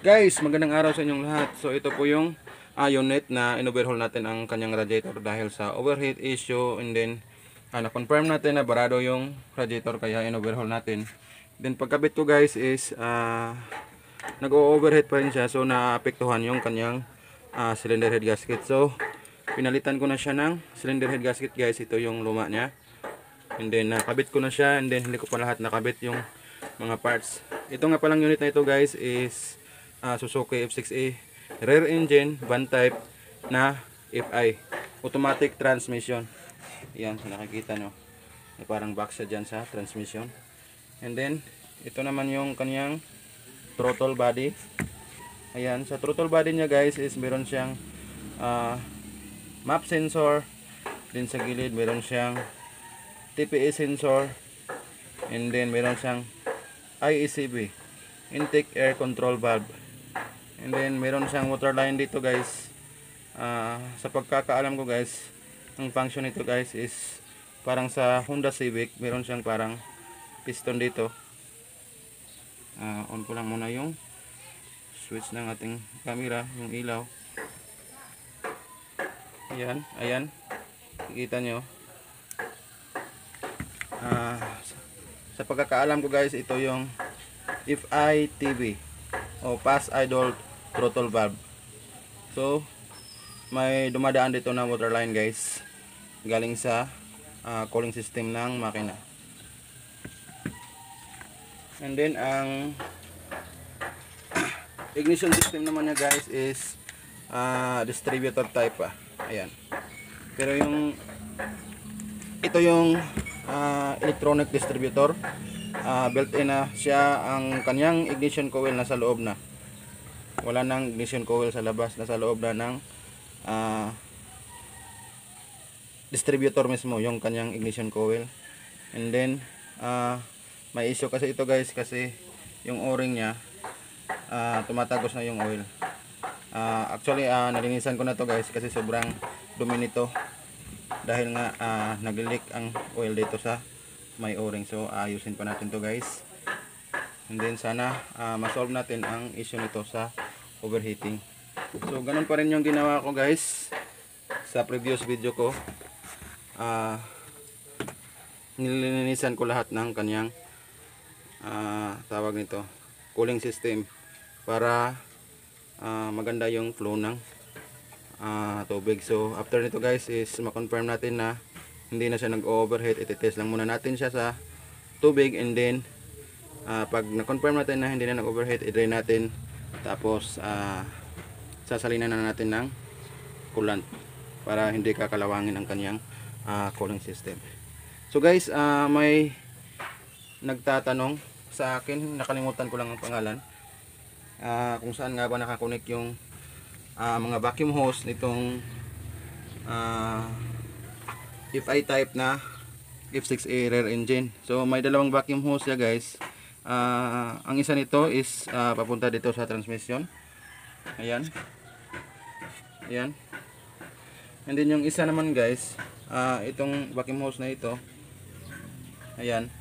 Guys, magandang araw sa inyong lahat. So ito po yung unit na in-overhaul natin ang kanyang radiator dahil sa overheat issue, and then na-confirm natin na barado yung radiator kaya in-overhaul natin. Then pagkabit ko guys is nag-o-overheat pa rin siya, so naapektuhan yung kanyang cylinder head gasket. So pinalitan ko na siya ng cylinder head gasket guys. Ito yung luma niya. And then nakabit ko na siya, and then hindi ko pa lahat nakabit yung mga parts. Ito nga palang unit na ito guys is Suzuki F6A rear engine van type na FI automatic transmission. Yan, nakikita nyo, may parang box siya dyan sa transmission. And then ito naman yung kanyang throttle body. Ayan, sa throttle body niya guys is meron siyang map sensor, din sa gilid meron siyang TPS sensor, and then meron siyang IECB, intake air control valve. And then meron siyang water line dito guys. Sa pagkakaalam ko guys, ang function nito guys is parang sa Honda Civic, meron siyang parang piston dito. On ko lang muna yung switch ng ating camera, yung ilaw. Ayan, ayan, nakikita nyo. Sa pagkakaalam ko guys, ito yung FITV o Fast Idle Throttle Valve. So may dumadaan dito na water line guys, galing sa cooling system ng makina. And then ang ignition system naman niya guys is distributor type ayan. Pero yung ito yung electronic distributor, built-in na siya. Ang kanyang ignition coil nasa loob na, wala nang ignition coil sa labas, nasa loob na ng distributor mismo yung kanyang ignition coil. And then may issue kasi ito guys, kasi yung o-ring nya tumatagos na yung oil. Actually nalinisan ko na to guys kasi sobrang dumi nito, dahil nga nag-leak ang oil dito sa may o-ring. So ayusin pa natin to guys, and then sana ma-solve natin ang issue nito sa overheating. So ganun pa rin yung ginawa ko guys sa previous video ko. Nilinisan ko lahat ng kanyang tawag nito, cooling system, para maganda yung flow ng tubig. So after nito guys is ma-confirm natin na hindi na siya nag-overheat. Iti-test lang muna natin siya sa tubig, and then pag na-confirm natin na hindi na nag-overheat, i-drain natin, tapos sasalinan na natin ng coolant para hindi kakalawangin ang kanyang cooling system. So guys, may nagtatanong sa akin, nakalimutan ko lang ang pangalan, kung saan nga ba nakakonek yung mga vacuum hose nitong FI type na F6A rear engine. So may dalawang vacuum hose ya guys. Ang isa nito is papunta dito sa transmission. Ayan, ayan. And then yung isa naman guys, itong vacuum hose na ito, ayan,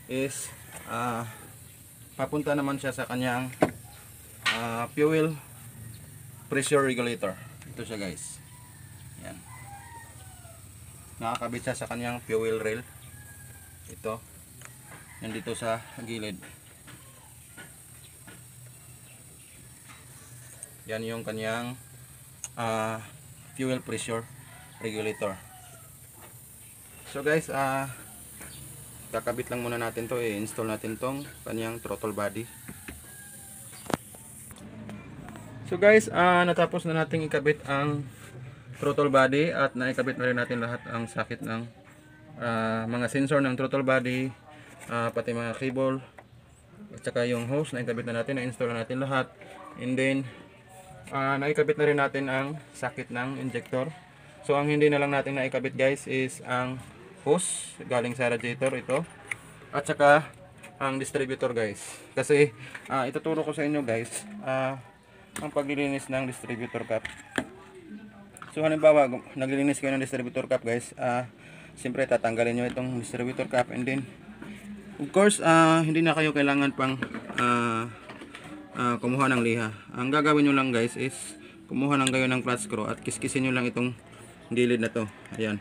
is papunta naman siya sa kanyang fuel pressure regulator. Ito siya guys. Ayan, nakakabit siya sa kanyang fuel rail. Ito, yan dito sa gilid. Yan yung kanyang fuel pressure regulator. So guys, kakabit lang muna natin to, i-install natin tong kanyang throttle body. So guys, natapos na nating ikabit ang throttle body, at naikabit na rin natin lahat ang sakit ng mga sensor ng throttle body, pati mga cable, at saka yung hose na ikabit na natin, na-install na natin lahat. And then naikabit na rin natin ang sakit ng injector. So ang hindi na lang natin naikabit guys is ang hose galing sa radiator, ito, at saka ang distributor guys. Kasi ituturo ko sa inyo guys ang paglilinis ng distributor cap. So halimbawa, naglilinis kayo ng distributor cap guys, siyempre tatanggalin nyo itong distributor cap, and then of course hindi na kayo kailangan pang kumuha ng liha. Ang gagawin nyo lang guys is kumuha lang kayo ng flat screw at kiskisin nyo lang itong gilid na to. Ayan.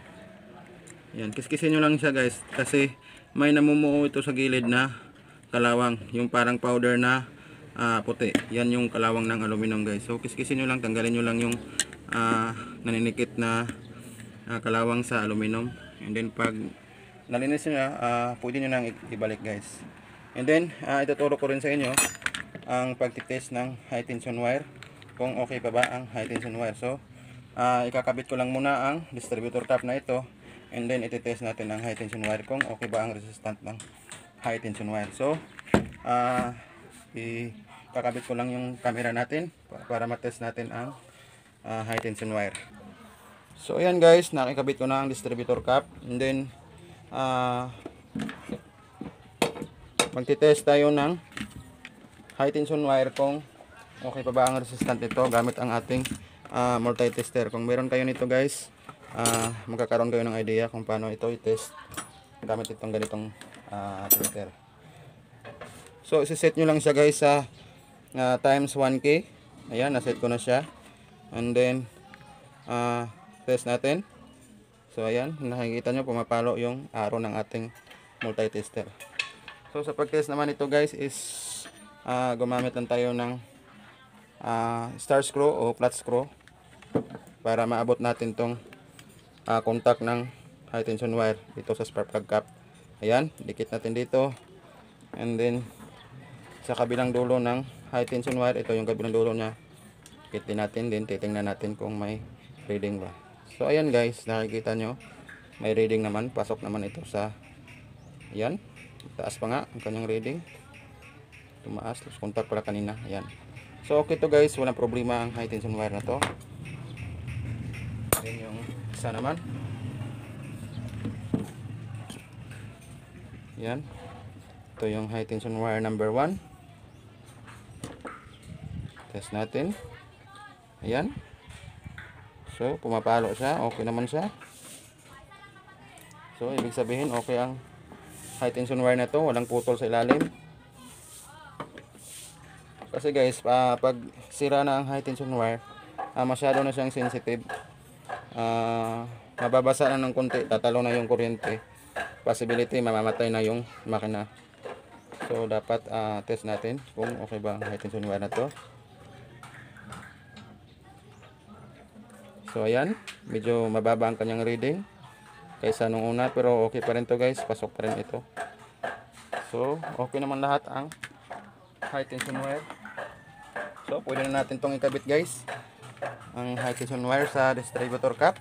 Ayan, kiskisin nyo lang siya guys kasi may namumuo ito sa gilid na kalawang, yung parang powder na puti. Yan yung kalawang ng aluminum guys. So kiskisin nyo lang, tanggalin nyo lang yung naninikit na kalawang sa aluminum. And then pag nalinis nyo na, pwede nyo nang ibalik guys. And then ituturo ko rin sa inyo ang pagtitest ng high tension wire, kung okay pa ba ang high tension wire. So ikakabit ko lang muna ang distributor cap na ito, and then ititest natin ang high tension wire kung okay ba ang resistant ng high tension wire. So ikakabit ko lang yung camera natin para matest natin ang high tension wire. So ayan guys, nakikabit ko na ang distributor cap, and then magtitest tayo ng high tension wire kung okay pa ba ang resistant ito gamit ang ating multi-tester. Kung meron kayo nito guys, magkakaroon kayo ng idea kung paano ito i-test gamit itong ganitong tester. So isi-set nyo lang siya guys sa times 1K. Ayan, naset ko na siya. And then test natin. So ayan, nakikita nyo pumapalo yung arrow ng ating multi-tester. So sa pag-test naman ito guys is gumamit lang tayo ng star screw o flat screw para maabot natin tong contact ng high tension wire dito sa spark plug cap. Ayan, dikit natin dito, and then sa kabilang dulo ng high tension wire, ito yung kabilang dulo niya, dikitin natin, din titingnan natin kung may reading ba. So ayan guys, nakikita nyo may reading naman, pasok naman ito sa, ayan, taas pa nga ang kanyang reading, tumaas, tapos contact pala kanina. Ayan. So okay to guys, walang problema ang high tension wire na to. Ayan yung isa naman. Ayan. Ito yung high tension wire number 1. Test natin. Ayan. So pumapalo siya, okay naman siya. So ibig sabihin okay ang high tension wire na to, walang putol sa ilalim. Kasi guys, pag sira na ang high tension wire, masyado na siyang sensitive. Mababasa na ng konti, tatalo na yung kuryente. Possibility mamamatay na yung makina. So dapat test natin kung okay ba ang high tension wire na to. So ayan, medyo mababa ang kanyang reading kaysa nung una, pero okay pa rin to guys, pasok pa rin ito. So okay naman lahat ang high tension wire. So pwede na natin itong ikabit guys, ang high tension wire sa distributor cap.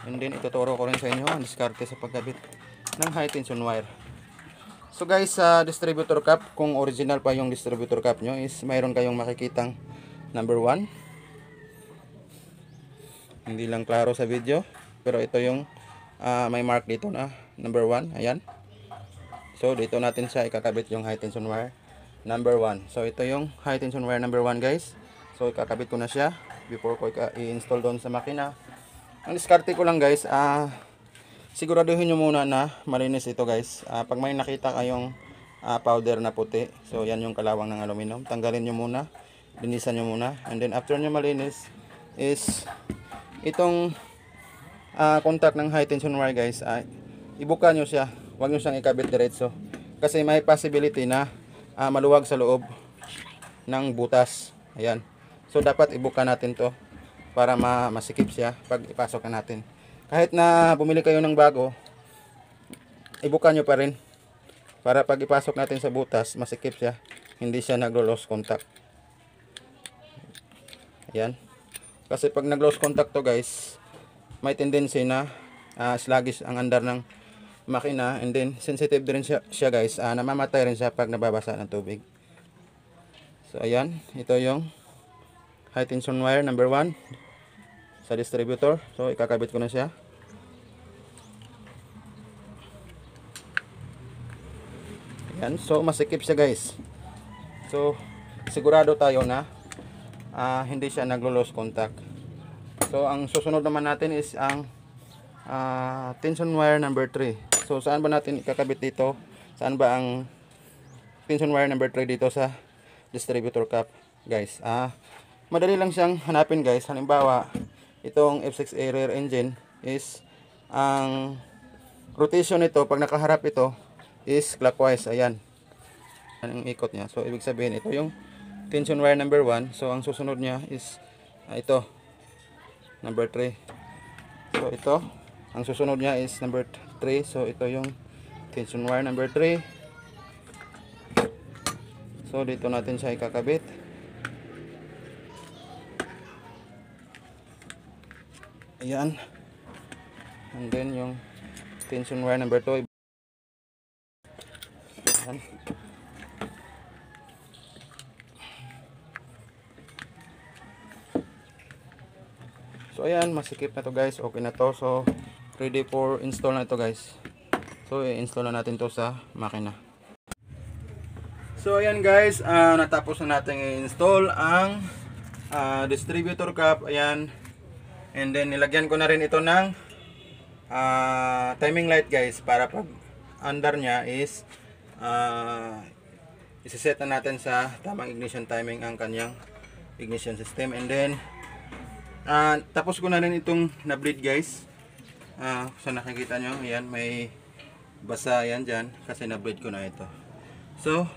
And then ituturo ko rin sa inyo ang diskarte sa pagkabit ng high tension wire. So guys, sa distributor cap, kung original pa yung distributor cap nyo, is mayroon kayong makikitang number 1. Hindi lang klaro sa video, pero ito yung may mark dito na number 1. Ayan. So dito natin siya ikakabit yung high tension wire number 1. So ito yung high tension wire number 1 guys. So ikakabit ko na siya before ko i-install doon sa makina. Ang diskarte ko lang guys, siguraduhin nyo muna na malinis ito guys. Pag may nakita kayong powder na puti, so yan yung kalawang ng aluminum, tanggalin nyo muna, linisan nyo muna. And then after nyo malinis is itong contact ng high tension wire guys, ibuka nyo siya, huwag nyo siyang ikabit diretso kasi may possibility na maluwag sa loob ng butas. Ayan. So dapat ibuka natin to para masikip siya pag ipasok na natin. Kahit na bumili kayo ng bago, ibuka nyo pa rin para pag ipasok natin sa butas, masikip siya, hindi siya naglo-lost contact. Ayan. Kasi pag nag-lost contact to guys, may tendency na sluggish ang andar ng makina, and then sensitive din siya guys, namamatay rin siya pag nababasa ng tubig. So ayan, ito yung high tension wire number 1 sa distributor. So ikakabit ko na siya. Ayan, so masikip siya guys. So sigurado tayo na hindi siya naglo-lost contact. So ang susunod naman natin is ang tension wire number 3. So saan ba natin ikakabit dito? Saan ba ang tension wire number 3 dito sa distributor cap? guys. Madali lang siyang hanapin guys. Halimbawa, itong F6A rear engine is ang rotation nito pag nakaharap ito is clockwise. Ayan. Ang ikot niya. So ibig sabihin ito yung tension wire number 1. So ang susunod niya is ito number 3. So ito ang susunod niya is number 3. So ito yung tension wire number 3. So dito natin siya ikakabit. Ayan. And then yung tension wire number 2. Ayan. So ayan, masikip na to guys. Okay na to. So ready for install na ito guys. So i-install na natin to sa makina. So ayan guys, natapos na natin i-install ang distributor cap. Ayan. And then nilagyan ko na rin ito ng timing light guys, para pag under nya is isiset na natin sa tamang ignition timing ang kanyang ignition system. And then tapos ko na rin itong na-bleed guys. Kung nakikita nyo, ayan, may basa yan dyan kasi na-bleed ko na ito. So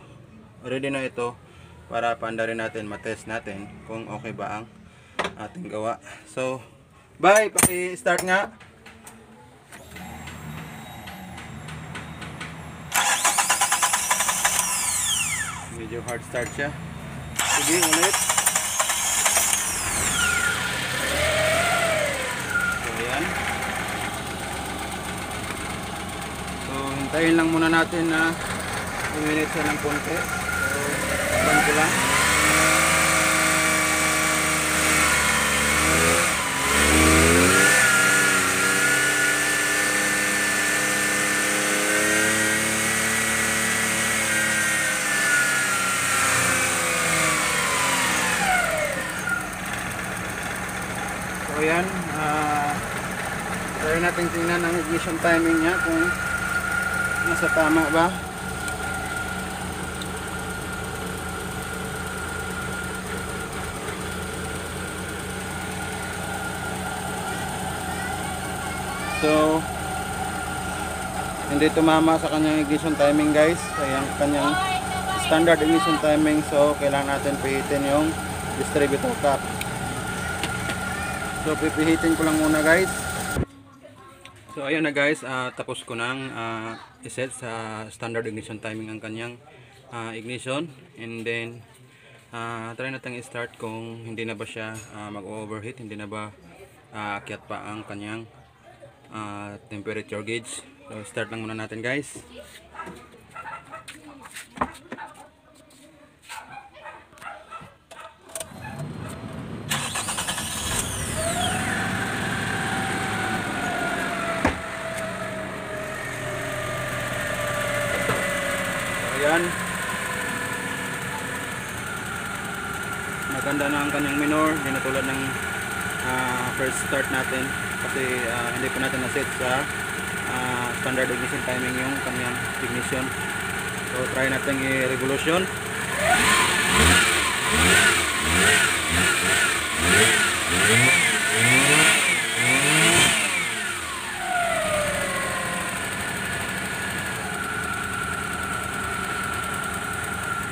ready na ito para paandarin natin, matest natin kung okay ba ang ating gawa. So bye, paki-start nga. Medyo hard start siya. Sige, ulit. So hintayin lang muna natin na uminit siya ng konti. So taban ko lang. So ayan, try natin tingnan ang ignition timing niya kung nasa tama ba. So hindi tumama sa kanyang ignition timing guys. Ayan kanyang standard ignition timing. So kailangan natin pihitin yung distributor cap. So pipihitin ko lang muna guys. So ayun na guys, tapos ko nang iset sa standard ignition timing ang kanyang ignition. And then try natin i-start kung hindi na ba siya mag-overheat, hindi na ba akyat pa ang kanyang temperature gauge. So start lang muna natin guys. Ayan, maganda na ang kanyang minor, hindi na tulad ng first start natin kasi hindi pa natin na-set sa standard ignition timing yung kanyang ignition. So try natin i-revolution.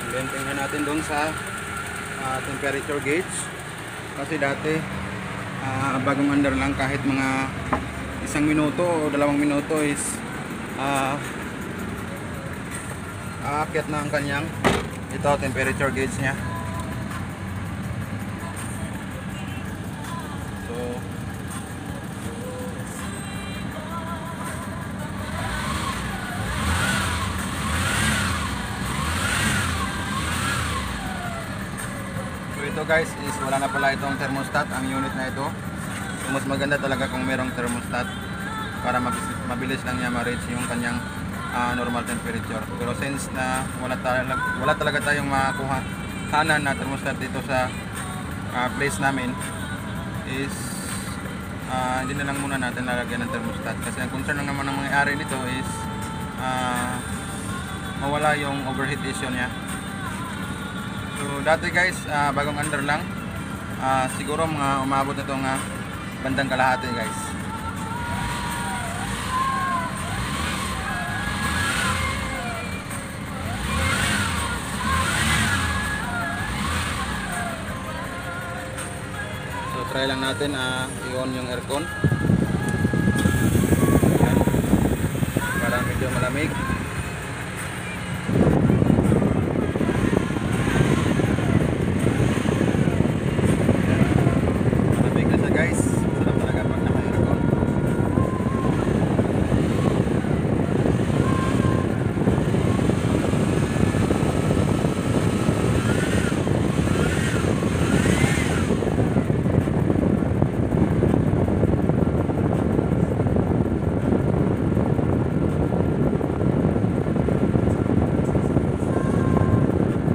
Then tingnan natin doon sa temperature gauge kasi dati bagong under lang, kahit mga 1 minuto o 2 minuto is aakyat na ang kanyang temperature gauge nya. So ito guys is wala na pala itong thermostat ang unit na ito. So mas maganda talaga kung merong thermostat para mabilis lang niya ma-reach yung kanyang normal temperature. Pero since na wala talaga tayong makuhanan na thermostat dito sa place namin is hindi na lang muna natin lalagyan ng thermostat kasi ang concern lang naman ng may-ari nito is mawala yung overheat issue niya. So dati guys, bagong under lang. Siguro mga umabot na itong bandang kalahati guys. So try lang natin i-on yung aircon. Ayan. Para medyo malamig.